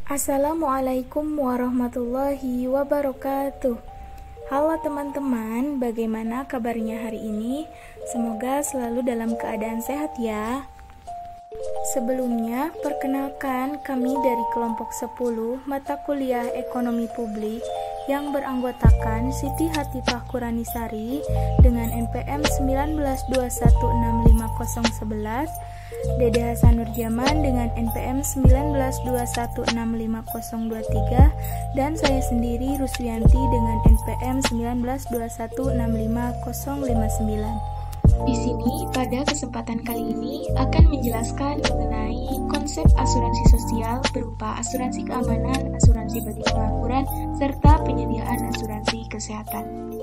Assalamualaikum warahmatullahi wabarakatuh. Halo teman-teman, bagaimana kabarnya hari ini? Semoga selalu dalam keadaan sehat ya. Sebelumnya, perkenalkan kami dari kelompok 10 mata kuliah Ekonomi Publik yang beranggotakan Siti Hatifah Quranisari dengan NPM 192165011, Dede Hasan Nurjaman dengan NPM 192165023, dan saya sendiri Ruswianti dengan NPM 192165059. Di sini, pada kesempatan kali ini akan menjelaskan mengenai konsep asuransi sosial berupa asuransi keamanan, asuransi bagi pengangguran, serta penyediaan asuransi kesehatan.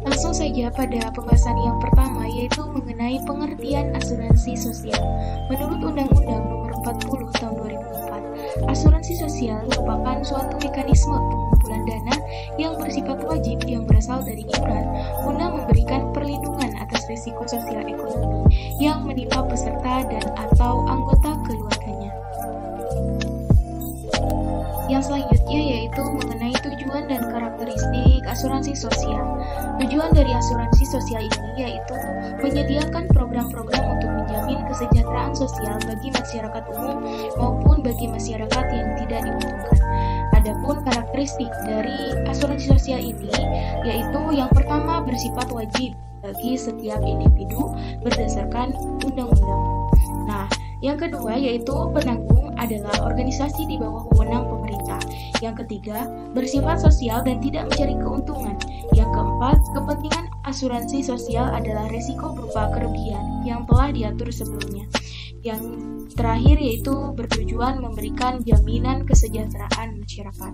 Langsung saja pada pembahasan yang pertama, yaitu mengenai pengertian asuransi sosial. Menurut Undang-Undang Nomor 40 Tahun 2004, asuransi sosial merupakan suatu mekanisme pengumpulan dana yang bersifat wajib yang berasal dari iuran guna memberikan perlindungan atas risiko sosial ekonomi yang menimpa peserta dan atau anggota keluarganya. Yang selanjutnya yaitu mengenai tujuan dan karakteristik asuransi sosial. Tujuan dari asuransi sosial ini yaitu menyediakan program-program untuk menjamin kesejahteraan sosial bagi masyarakat umum maupun bagi masyarakat yang tidak diuntungkan. Adapun karakteristik dari asuransi sosial ini yaitu yang pertama bersifat wajib bagi setiap individu berdasarkan undang-undang. Nah, yang kedua yaitu penanggung adalah organisasi di bawah wewenang pemerintah. Yang ketiga, bersifat sosial dan tidak mencari keuntungan. Yang keempat, kepentingan asuransi sosial adalah risiko berupa kerugian yang telah diatur sebelumnya. Yang terakhir yaitu bertujuan memberikan jaminan kesejahteraan masyarakat.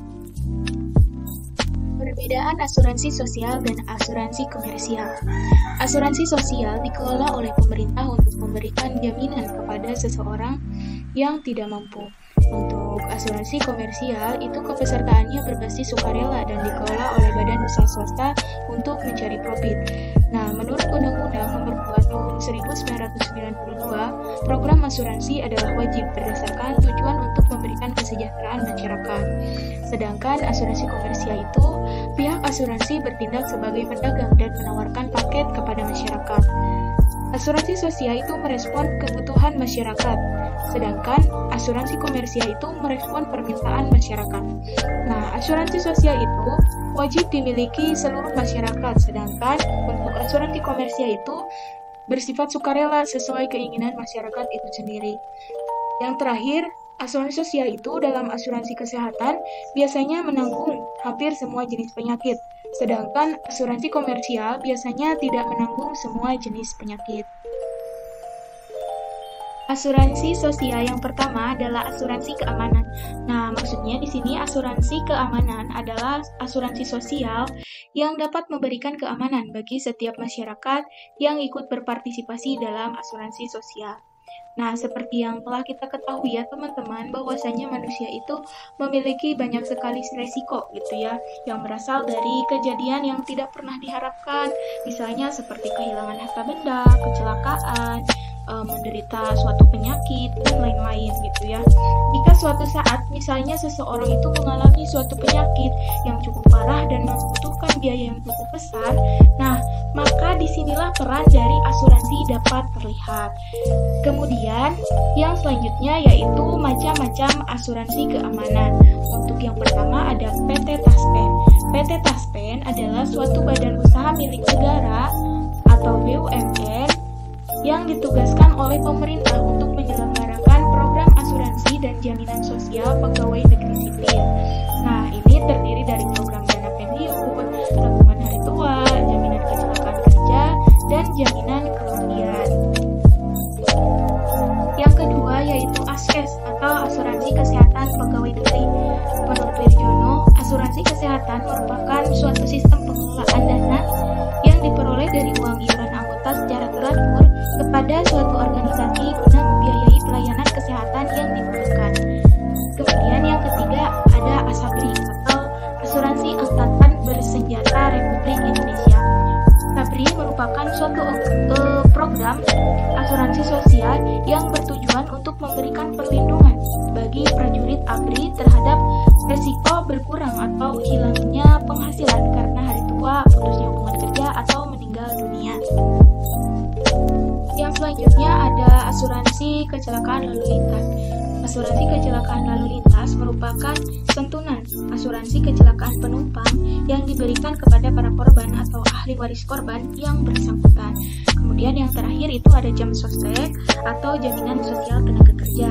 Perbedaan asuransi sosial dan asuransi komersial. Asuransi sosial dikelola oleh pemerintah untuk memberikan jaminan kepada seseorang yang tidak mampu. Untuk asuransi komersial, itu kepesertaannya berbasis sukarela dan dikelola oleh badan usaha swasta untuk mencari profit. Nah, menurut Undang-Undang Nomor 2 Tahun 1992, program asuransi adalah wajib berdasarkan tujuan untuk memberikan kesejahteraan masyarakat. Sedangkan asuransi komersial itu, pihak asuransi bertindak sebagai pedagang dan menawarkan paket kepada masyarakat. Asuransi sosial itu merespon kebutuhan masyarakat, sedangkan asuransi komersial itu merespon permintaan masyarakat. Nah, asuransi sosial itu wajib dimiliki seluruh masyarakat, sedangkan untuk asuransi komersial itu bersifat sukarela sesuai keinginan masyarakat itu sendiri. Yang terakhir, asuransi sosial itu dalam asuransi kesehatan biasanya menanggung hampir semua jenis penyakit, sedangkan asuransi komersial biasanya tidak menanggung semua jenis penyakit. Asuransi sosial yang pertama adalah asuransi keamanan. Nah, maksudnya di sini asuransi keamanan adalah asuransi sosial yang dapat memberikan keamanan bagi setiap masyarakat yang ikut berpartisipasi dalam asuransi sosial. Nah, seperti yang telah kita ketahui ya teman-teman, bahwasanya manusia itu memiliki banyak sekali resiko gitu ya, yang berasal dari kejadian yang tidak pernah diharapkan, misalnya seperti kehilangan harta benda, kecelakaan, menderita suatu penyakit, dan lain-lain gitu ya. Jika suatu saat misalnya seseorang itu mengalami suatu penyakit yang cukup parah dan membutuhkan biaya yang cukup besar, nah maka disinilah peran dari asuransi dapat terlihat. Kemudian yang selanjutnya yaitu macam-macam asuransi keamanan. Untuk yang pertama ada PT Taspen. PT Taspen adalah suatu badan usaha milik negara atau BUMN yang ditugaskan oleh pemerintah untuk menyelenggarakan program asuransi dan jaminan sosial pegawai negeri sipil. Nah, ini terdiri dari program dana pensiun, tabungan hari tua, jaminan kecelakaan kerja, dan jaminan kemudian. Yang kedua yaitu ASKES atau asuransi kesehatan pegawai negeri. Menurut Wirjono, asuransi kesehatan merupakan suatu sistem pengelolaan dana yang diperoleh dari uang iuran anggota secara teratur kepada suatu organisasi guna membiayai pelayanan kesehatan yang dibutuhkan. Kemudian yang ketiga ada ASABRI atau Asuransi Angkatan Bersenjata Republik Indonesia. ASABRI merupakan suatu program asuransi sosial yang bertujuan untuk memberikan perlindungan bagi prajurit ABRI terhadap resiko berkurang atau hilangnya penghasilan karena hari tua, putusnya hubungan kerja, atau meninggal dunia. Yang selanjutnya ada asuransi kecelakaan lalu lintas. Asuransi kecelakaan lalu lintas merupakan santunan asuransi kecelakaan penumpang yang diberikan kepada para korban atau ahli waris korban yang bersangkutan. Kemudian yang terakhir itu ada jam sostek atau jaminan sosial tenaga kerja.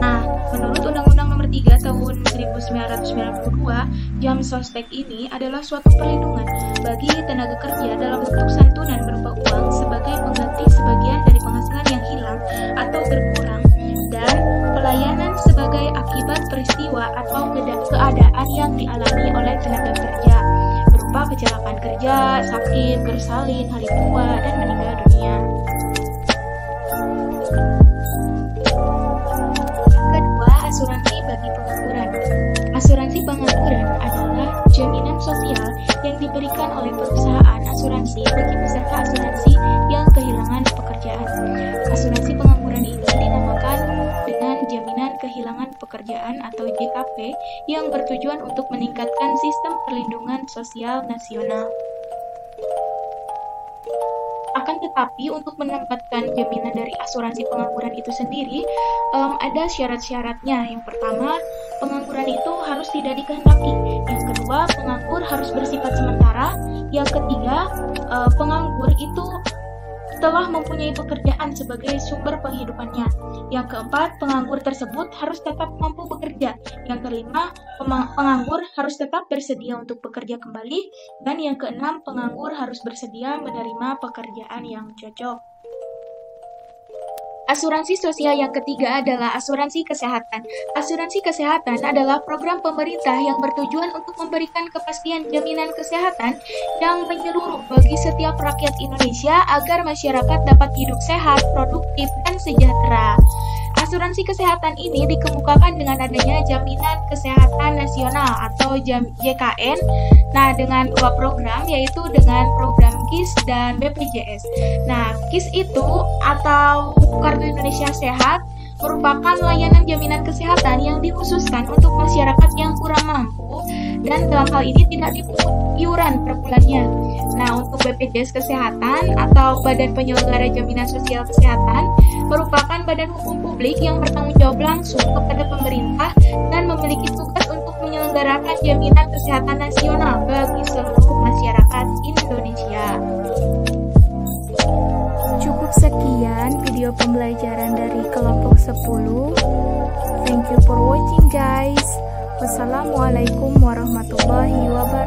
Nah, menurut Undang-Undang Nomor 3 Tahun 1992, jam sostek ini adalah suatu perlindungan bagi tenaga kerja dalam bentuk santunan berupa uang sebagai pengganti sebagian dari penghasilan yang hilang atau berkurang, dan pelayanan sebagai akibat peristiwa atau keadaan yang dialami oleh tenaga kerja berupa kecelakaan kerja, sakit, bersalin, hari tua, dan meninggal dunia. Kedua, asuransi bagi pengangguran. Asuransi pengangguran adalah jaminan sosial yang diberikan oleh perusahaan asuransi bagi peserta asuransi yang kehilangan pekerjaan. Asuransi pengangguran ini dinamakan dengan jaminan kehilangan pekerjaan atau JKP yang bertujuan untuk meningkatkan sistem perlindungan sosial nasional. Akan tetapi untuk mendapatkan jaminan dari asuransi pengangguran itu sendiri ada syarat-syaratnya. Yang pertama, pengangguran itu harus tidak dikehendaki. Yang kedua, penganggur harus bersifat sementara. Yang ketiga, penganggur itu telah mempunyai pekerjaan sebagai sumber penghidupannya. Yang keempat, penganggur tersebut harus tetap mampu bekerja. Yang kelima, penganggur harus tetap bersedia untuk bekerja kembali. Dan yang keenam, penganggur harus bersedia menerima pekerjaan yang cocok. Asuransi sosial yang ketiga adalah asuransi kesehatan. Asuransi kesehatan adalah program pemerintah yang bertujuan untuk memberikan kepastian jaminan kesehatan yang menyeluruh bagi setiap rakyat Indonesia agar masyarakat dapat hidup sehat, produktif, dan sejahtera. Asuransi kesehatan ini dikemukakan dengan adanya Jaminan Kesehatan Nasional atau JKN. Nah, dengan dua program, yaitu dengan program KIS dan BPJS. Nah, KIS itu atau Kartu Indonesia Sehat merupakan layanan jaminan kesehatan yang dikhususkan untuk masyarakat yang kurang mampu dan dalam hal ini tidak dipungut iuran per bulannya. Nah, untuk BPJS Kesehatan atau Badan Penyelenggara Jaminan Sosial Kesehatan merupakan badan hukum publik yang bertanggung jawab langsung kepada pemerintah dan memiliki tugas untuk menyelenggarakan jaminan kesehatan nasional bagi seluruh masyarakat Indonesia. Cukup sekian video pembelajaran dari kelompok 10. Thank you for watching guys. Wassalamualaikum warahmatullahi wabarakatuh.